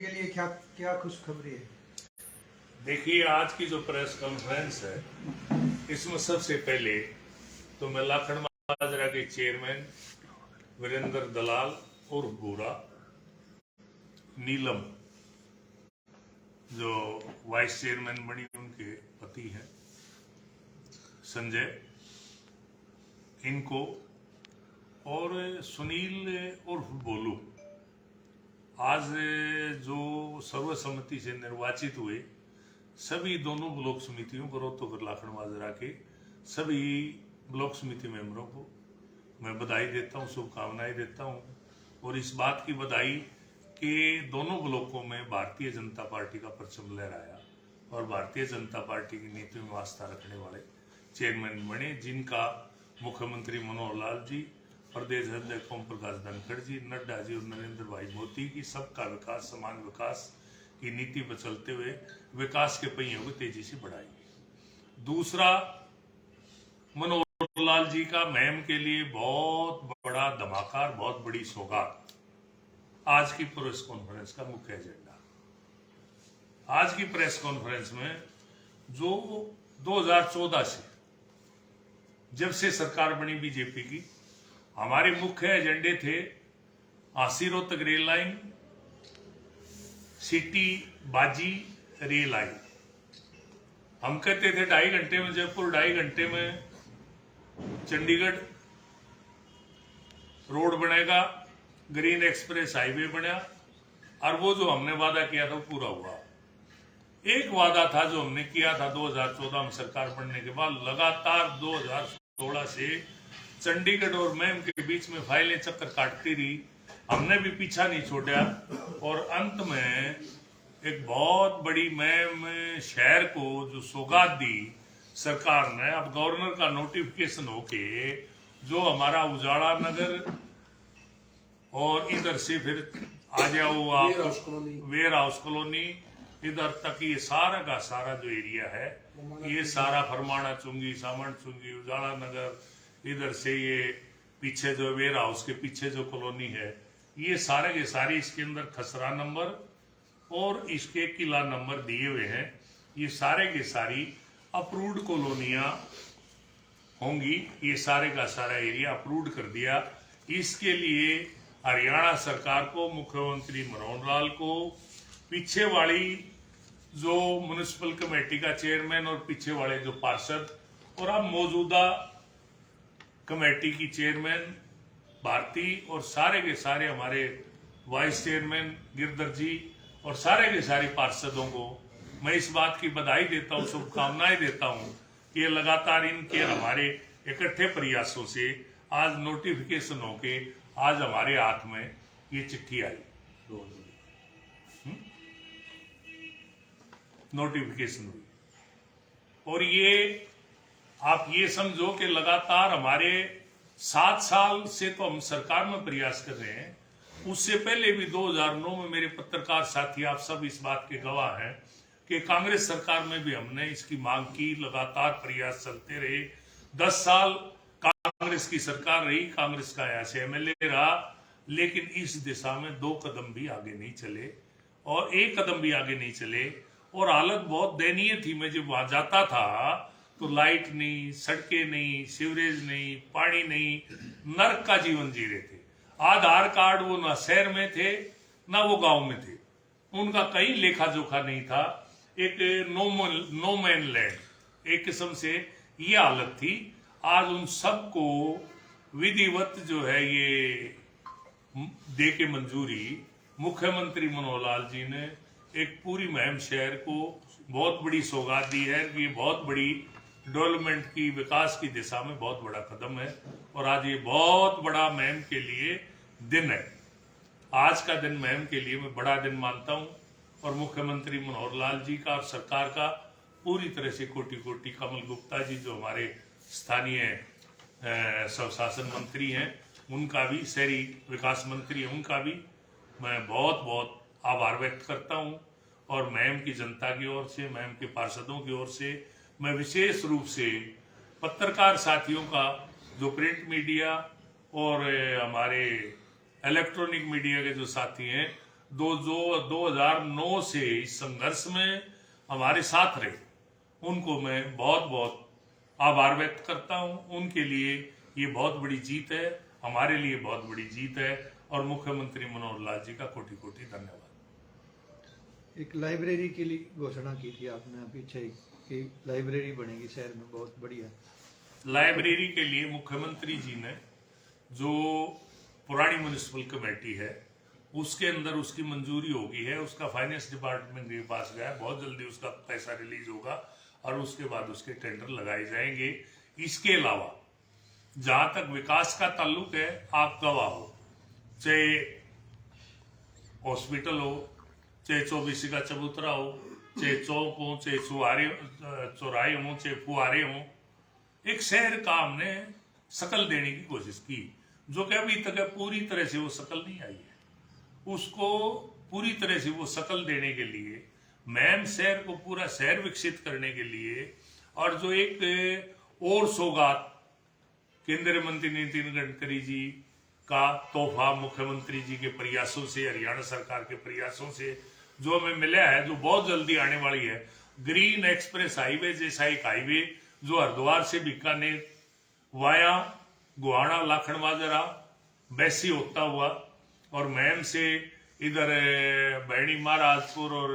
के लिए क्या क्या खुशखबरी है? देखिए, आज की जो प्रेस कॉन्फ्रेंस है इसमें सबसे पहले तो मैं लाखन माजरा के चेयरमैन वीरेंद्र दलाल और गोरा, नीलम जो वाइस चेयरमैन बनी उनके पति हैं संजय, इनको और सुनील और बोलू आज जो सर्वसम्मति से निर्वाचित हुए सभी दोनों ब्लॉक समितियों गरोत्तोगर लाखन माजरा के सभी ब्लॉक समिति मेंबरों को मैं बधाई देता हूं, शुभकामनाएं देता हूं। और इस बात की बधाई कि दोनों ब्लॉकों में भारतीय जनता पार्टी का परचम लहराया और भारतीय जनता पार्टी की नीतियों में आस्था रखने वाले चेयरमैन बने, जिनका मुख्यमंत्री मनोहर लाल जी, प्रदेश अध्यक्ष ओम प्रकाश धनखड़ जी, नड्डा जी और नरेंद्र भाई मोदी की सबका विकास, समान विकास की नीति पर चलते हुए विकास के पहियों को तेजी से बढ़ाएंगे। दूसरा, मनोहर लाल जी का मैम के लिए बहुत बड़ा धमाका, बहुत बड़ी सौगात आज की प्रेस कॉन्फ्रेंस का मुख्य एजेंडा। आज की प्रेस कॉन्फ्रेंस में जो 2014 से जब से सरकार बनी बीजेपी की, हमारे मुख्य एजेंडे थे आसी रोहतक रेल लाइन, सिटी बाजी रेल लाइन। हम कहते थे 2.5 घंटे में जयपुर, 2.5 घंटे में चंडीगढ़ रोड बनेगा, ग्रीन एक्सप्रेस हाईवे बना, और वो जो हमने वादा किया था वो पूरा हुआ। एक वादा था जो हमने किया था 2014 में सरकार बनने के बाद, लगातार 2016 से चंडीगढ़ और मैम के बीच में फाइलें चक्कर काटती रही, हमने भी पीछा नहीं छोड़ा और अंत में एक बहुत बड़ी मैम शहर को जो सौगात दी सरकार ने, अब गवर्नर का नोटिफिकेशन होके जो हमारा उजाड़ा नगर और इधर से फिर आ जाओ आप वेयर हाउस कॉलोनी, इधर तक ये सारा का सारा जो एरिया है, ये सारा फरमाना चुंगी, सामन चुंगी, उजाड़ा नगर, इधर से ये पीछे जो वेयर हाउस के पीछे जो कॉलोनी है, ये सारे के सारे इसके अंदर खसरा नंबर और इसके किला नंबर दिए हुए हैं। ये सारे के सारी अप्रूव्ड कॉलोनियां होंगी। ये सारे का सारा एरिया अप्रूव्ड कर दिया। इसके लिए हरियाणा सरकार को, मुख्यमंत्री मनोहर लाल को, पीछे वाली जो म्युनिसिपल कमेटी का चेयरमैन और पीछे वाले जो पार्षद और अब मौजूदा कमेटी की चेयरमैन भारती और सारे के सारे हमारे वाइस चेयरमैन गिरधर जी और सारे के सारे पार्षदों को मैं इस बात की बधाई देता हूं, शुभकामनाएं देता हूं कि लगातार इनके हमारे इकट्ठे प्रयासों से आज नोटिफिकेशन होके आज हमारे हाथ में ये चिट्ठी आई, नोटिफिकेशन हुई। और ये आप ये समझो कि लगातार हमारे 7 साल से तो हम सरकार में प्रयास कर रहे हैं। उससे पहले भी 2009 में मेरे पत्रकार साथी, आप सब इस बात के गवाह हैं कि कांग्रेस सरकार में भी हमने इसकी मांग की, लगातार प्रयास चलते रहे। 10 साल कांग्रेस की सरकार रही, कांग्रेस का यहाँ से एमएलए रहा, लेकिन इस दिशा में 2 कदम भी आगे नहीं चले और 1 कदम भी आगे नहीं चले। और हालत बहुत दयनीय थी। मैं जब वहां जाता था तो लाइट नहीं, सड़कें नहीं, सीवरेज नहीं, पानी नहीं, नर्क का जीवन जी रहे थे। आधार कार्ड वो ना शहर में थे ना वो गांव में थे, उनका कहीं लेखा जोखा नहीं था। एक नो मैन लैंड एक किस्म से ये हालत थी। आज उन सबको विधिवत जो है ये दे के मंजूरी मुख्यमंत्री मनोहर लाल जी ने एक पूरी महम शहर को बहुत बड़ी सौगात दी है। ये बहुत बड़ी डेवलपमेंट की, विकास की दिशा में बहुत बड़ा कदम है और आज ये बहुत बड़ा महम के लिए दिन है। आज का दिन महम के लिए मैं बड़ा दिन मानता हूं और मुख्यमंत्री मनोहर लाल जी का और सरकार का पूरी तरह से कोटि कोटि, कमल गुप्ता जी जो हमारे स्थानीय स्वशासन मंत्री हैं, उनका भी, शहरी विकास मंत्री है, उनका भी मैं बहुत बहुत आभार व्यक्त करता हूं। और महम की जनता की ओर से, महम के पार्षदों की ओर से मैं विशेष रूप से पत्रकार साथियों का, जो प्रिंट मीडिया और हमारे इलेक्ट्रॉनिक मीडिया के जो साथी हैं, 2009 से इस संघर्ष में हमारे साथ रहे, उनको मैं बहुत बहुत आभार व्यक्त करता हूं। उनके लिए ये बहुत बड़ी जीत है, हमारे लिए बहुत बड़ी जीत है, और मुख्यमंत्री मनोहर लाल जी का कोटि कोटि धन्यवाद। एक लाइब्रेरी के लिए घोषणा की थी आपने पीछे कि लाइब्रेरी बनेगी शहर में, बहुत बढ़िया। लाइब्रेरी के लिए मुख्यमंत्री जी ने जो पुरानी म्युनिसिपल कमेटी है उसके अंदर उसकी मंजूरी होगी है, उसका फाइनेंस डिपार्टमेंट के पास गया, बहुत जल्दी उसका पैसा रिलीज होगा और उसके बाद उसके टेंडर लगाए जाएंगे। इसके अलावा जहां तक विकास का ताल्लुक है, आप गवाह हो, चाहे हॉस्पिटल हो, चाहे चौबीसी का चबूतरा हो, चाहे चौक हो, चाहे चौराहे हो, चाहे फुहारे हो, एक शहर का हमने शकल देने की कोशिश की, जो कि अभी तक पूरी तरह से वो शकल नहीं आई है। उसको पूरी तरह से वो शकल देने के लिए, मैम शहर को पूरा शहर विकसित करने के लिए, और जो एक और सौगात केंद्रीय मंत्री नितिन गडकरी जी का तोहफा मुख्यमंत्री जी के प्रयासों से, हरियाणा सरकार के प्रयासों से जो हमें मिला है, जो बहुत जल्दी आने वाली है, ग्रीन एक्सप्रेस हाईवे जैसा एक हाईवे जो हरिद्वार से बीकानेर वाया गुहाना लाखन माजरा बैसी होता हुआ और मैम से इधर बैणी महाराजपुर और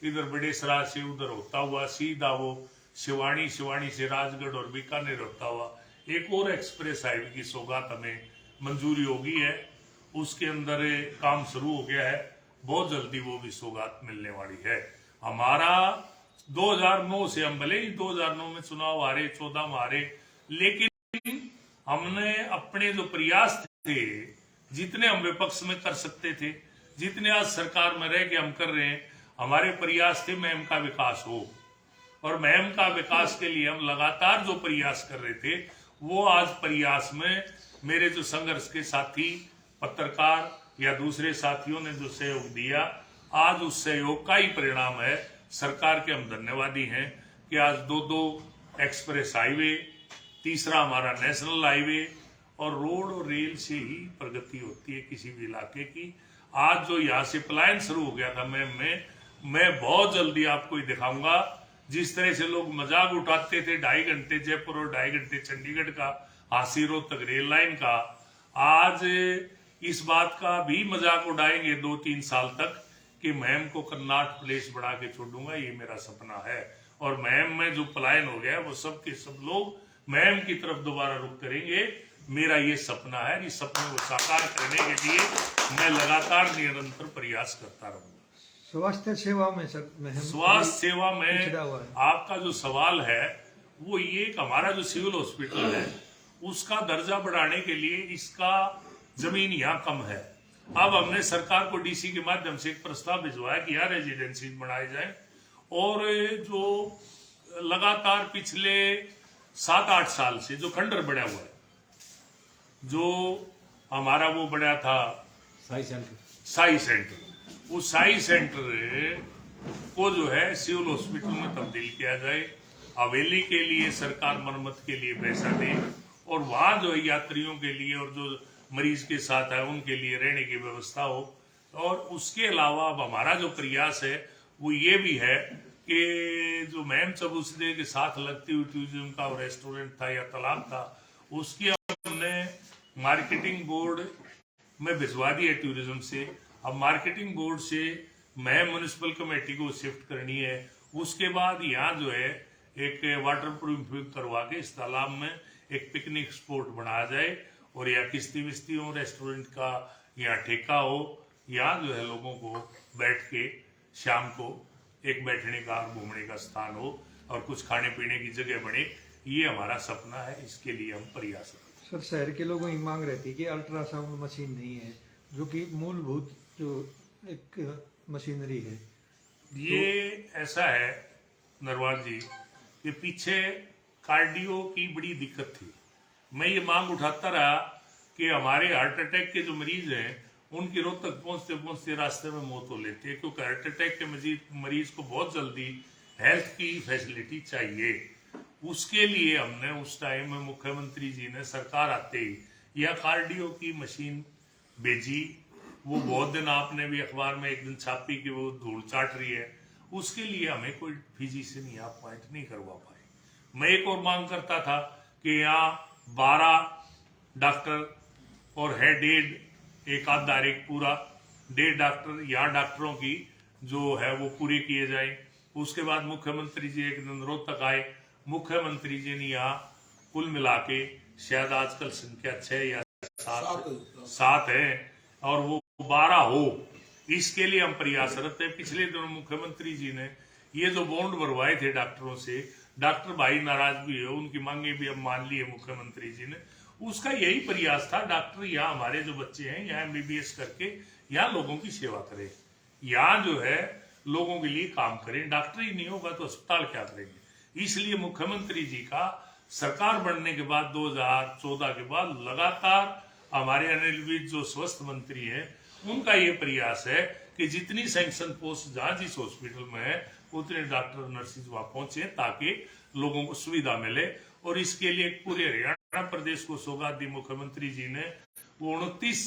इधर बड़ेसरा से उधर होता हुआ सीधा वो शिवानी से राजगढ़ और बीकानेर होता हुआ एक और एक्सप्रेस हाईवे की सौगात हमें मंजूरी होगी है। उसके अंदर काम शुरू हो गया है, बहुत जल्दी वो भी सौगात मिलने वाली है। हमारा 2009 से, हम भले ही 2009 में चुनाव हारे, 14 में हारे, लेकिन हमने अपने जो प्रयास थे, जितने हम विपक्ष में कर सकते थे, जितने आज सरकार में रह के हम कर रहे हैं, हमारे प्रयास थे मैम का विकास हो। और मैम का विकास के लिए हम लगातार जो प्रयास कर रहे थे, वो आज प्रयास में मेरे जो संघर्ष के साथी पत्रकार या दूसरे साथियों ने जो सहयोग दिया, आज उस सहयोग का ही परिणाम है। सरकार के हम धन्यवादी हैं कि आज 2 एक्सप्रेस हाईवे, तीसरा हमारा नेशनल हाईवे, और रोड और रेल से ही प्रगति होती है किसी भी इलाके की। आज जो यहाँ से पलायन शुरू हो गया था मैं बहुत जल्दी आपको ही दिखाऊंगा। जिस तरह से लोग मजाक उठाते थे 2.5 घंटे जयपुर और 2.5 घंटे चंडीगढ़ का, हांसी रोहतक रेल लाइन का, आज इस बात का भी मजाक उड़ाएंगे 2-3 साल तक कि मैम को कर्नाट प्लेस बना के छोड़ूंगा, ये मेरा सपना है। और मैम में जो पलायन हो गया वो सब के सब लोग मैम की तरफ दोबारा रुख करेंगे। मेरा ये सपना है, इस सपने को साकार करने के लिए मैं लगातार निरंतर प्रयास करता रहूंगा। स्वास्थ्य सेवा में सर, स्वास्थ्य सेवा में आपका जो सवाल है वो ये कि हमारा जो सिविल हॉस्पिटल है उसका दर्जा बढ़ाने के लिए इसका जमीन यहाँ कम है। अब हमने सरकार को डीसी के माध्यम से एक प्रस्ताव भिजवाया कि यहाँ रेजिडेंसी बनाए जाए, और जो लगातार पिछले 7-8 साल से जो खंडर बना हुआ है, जो हमारा वो बना था साई सेंटर, उस साई सेंटर को जो है सिविल हॉस्पिटल में तब्दील किया जाए। हवेली के लिए सरकार मरम्मत के लिए पैसा दे, और वहां जो यात्रियों के लिए और जो मरीज के साथ है उनके लिए रहने की व्यवस्था हो। और उसके अलावा अब हमारा जो प्रयास है वो ये भी है कि जो मैम चबूतरे के साथ लगती हुई टूरिज्म का रेस्टोरेंट था या तालाब था, उसकी हमने मार्केटिंग बोर्ड में भिजवा दी है टूरिज्म से। अब मार्केटिंग बोर्ड से मैम म्युनिसिपल कमेटी को शिफ्ट करनी है। उसके बाद यहाँ जो है एक वाटर प्रूफिंग करवा के इस तालाब में एक पिकनिक स्पॉट बनाया जाए, और या किस्ती विस्ती हो, रेस्टोरेंट का या ठेका हो, यहाँ जो है लोगों को बैठ के शाम को एक बैठने का और घूमने का स्थान हो और कुछ खाने पीने की जगह बने। ये हमारा सपना है, इसके लिए हम प्रयास करते हैं। सर, शहर के लोगों की मांग रहती है कि अल्ट्रासाउंड मशीन नहीं है, जो कि मूलभूत जो एक मशीनरी है। ये तो ऐसा है नरवाल जी कि पीछे कार्डियो की बड़ी दिक्कत थी। मैं ये मांग उठाता रहा कि हमारे हार्ट अटैक के जो मरीज हैं उनकी रोहतक पहुंचते पहुंचते रास्ते में मौत हो लेती है, क्योंकि हार्ट अटैक के मरीज को बहुत जल्दी हेल्थ की फैसिलिटी चाहिए। उसके लिए हमने उस टाइम में मुख्यमंत्री जी ने सरकार आते ही यह कार्डियो की मशीन भेजी। वो बहुत दिन आपने भी अखबार में एक दिन छापी कि वो धूल चाट रही है, उसके लिए हमें कोई फिजिशियन या अपॉइंट नहीं करवा पाए। मैं एक और मांग करता था कि यहाँ 12 डॉक्टर और है 1.5 एक आध डायरेक्ट पूरा 1.5 डॉक्टर या डॉक्टरों की जो है वो पूरे किए जाए। उसके बाद मुख्यमंत्री जी एक दिन रोहतक आए, मुख्यमंत्री जी ने यहाँ कुल मिला के शायद आजकल संख्या 6 या 7 है और वो 12 हो, इसके लिए हम प्रयासरत है। पिछले दिनों मुख्यमंत्री जी ने ये जो बॉन्ड भरवाए थे डॉक्टरों से, डॉक्टर भाई नाराज भी है, उनकी मांगे भी अब मान ली है मुख्यमंत्री जी ने। उसका यही प्रयास था, डॉक्टर यहाँ हमारे जो बच्चे हैं यहाँ MBBS करके यहाँ लोगों की सेवा करें, यहाँ जो है लोगों के लिए काम करें। डॉक्टर ही नहीं होगा तो अस्पताल क्या करेंगे। इसलिए मुख्यमंत्री जी का सरकार बनने के बाद 2014 के बाद लगातार हमारे अनिल विज जो स्वास्थ्य मंत्री हैं उनका ये प्रयास है कि जितनी सैंक्शन पोस्ट जहां जिस हॉस्पिटल में है उतने डॉक्टर नर्सिस वहां पहुंचे ताकि लोगों को सुविधा मिले। और इसके लिए पूरे हरियाणा प्रदेश को सौगात दी मुख्यमंत्री जी ने। वो 29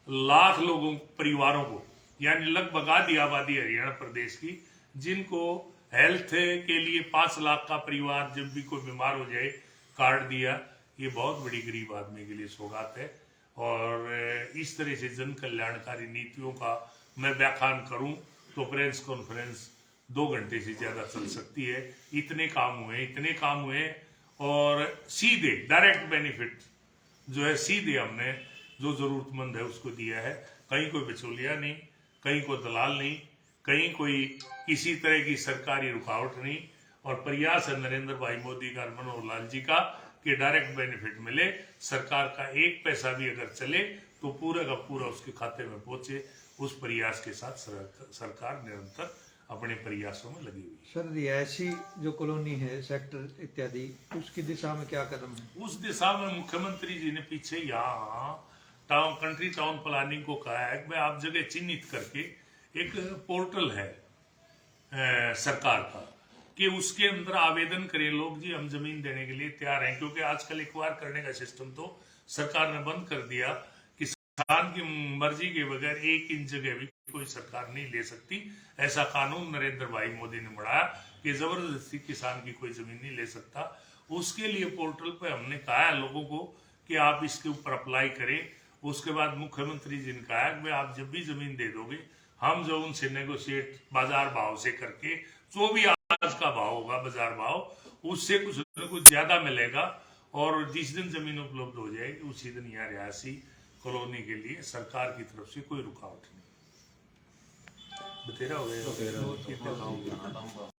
लाख लोगों परिवारों को यानी लगभग आधी आबादी हरियाणा प्रदेश की जिनको हेल्थ के लिए 5 लाख का परिवार जब भी कोई बीमार हो जाए कार्ड दिया। ये बहुत बड़ी गरीब आदमी के लिए सौगात है। और इस तरह से जन कल्याणकारी नीतियों का मैं व्याख्यान करूं तो प्रेस कॉन्फ्रेंस 2 घंटे से ज्यादा चल सकती है। इतने काम हुए और सीधे डायरेक्ट बेनिफिट जो है सीधे हमने जो जरूरतमंद है उसको दिया है। कहीं कोई बिचौलिया नहीं, कहीं कोई दलाल नहीं, कहीं कोई किसी तरह की सरकारी रुकावट नहीं। और प्रयास है नरेंद्र भाई मोदी का, मनोहर लाल जी का कि डायरेक्ट बेनिफिट मिले। सरकार का 1 पैसा भी अगर चले तो पूरा का पूरा उसके खाते में पहुंचे। उस प्रयास के साथ सरकार निरंतर अपने प्रयासों में लगी हुई है। सर, रिहायशी जो कॉलोनी है, सेक्टर इत्यादि, उसकी दिशा में क्या कदम है? उस दिशा में मुख्यमंत्री जी ने पीछे यहाँ कंट्री टाउन प्लानिंग को कहा है कि आप जगह चिन्हित करके एक पोर्टल है सरकार का कि उसके अंदर आवेदन करें लोग, जी हम जमीन देने के लिए तैयार हैं। क्योंकि आजकल एक्वायर करने का सिस्टम तो सरकार ने बंद कर दिया। किसान की मर्जी के बगैर 1 इंच जगह भी कोई सरकार नहीं ले सकती। ऐसा कानून नरेंद्र भाई मोदी ने बढ़ाया कि जबरदस्ती किसान की कोई जमीन नहीं ले सकता। उसके लिए पोर्टल पे हमने कहा है लोगों को कि आप इसके ऊपर अप्लाई करें। उसके बाद मुख्यमंत्री जी ने कहा कि आप जब भी जमीन दे दोगे हम जो उनसे नेगोशिएट बाजार भाव से करके जो भी आज का भाव होगा बाजार भाव उससे कुछ न कुछ ज्यादा मिलेगा। और जिस दिन जमीन उपलब्ध हो जाएगी उसी दिन यहाँ रिहायशी कॉलोनी के लिए सरकार की तरफ से कोई रुकावट नहीं। बतेरा हो गया।